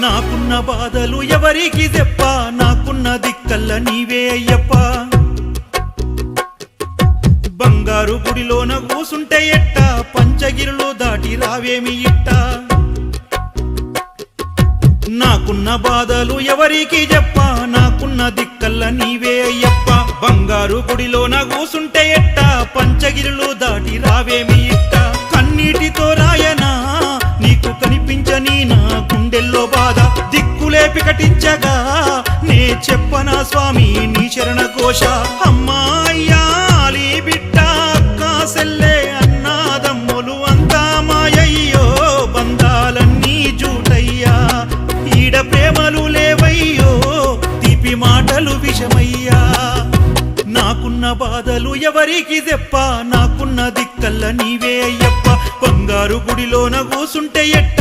నాకున్న బాధలు ఎవరికి చెప్ప, నాకున్న దిక్కల్ల నీవే అయ్యప్ప. బంగారు గుడిలోన కూసుంటే ఎట్ట, పంచగిరులు దాటి రావేమి ఇట్ట. నాకున్న బాధలు ఎవరికి చెప్ప, నాకున్న దిక్కల్ల నీవే అయ్యప్ప. బంగారు గుడిలోన కూసుంటే ఎట్ట, పంచగిరులు దాటి రావేమి ఇట్ట. కన్నీటితో రాయనా నీకు కనిపించని నా గుండెల్లో బాధ, దిక్కులే పికటించగా నే చెప్పనా స్వామి నీ శరణ ఘోష. అమ్మా అయ్యాలి బిడ్డ అక్క సెల్లే అన్నాదమ్ములు అంతా మాయయ్యో, బంధాలన్నీ జూటయ్యా, ఈడ ప్రేమలు లేవయ్యో, తీపి మాటలు విషమయ్యా. నాకున్న బాధలు ఎవరికి చెప్ప, నాకున్న దిక్కల్ల నీవే అయ్యప్ప. బంగారు గుడిలోన కూసుంటే ఎట్ట,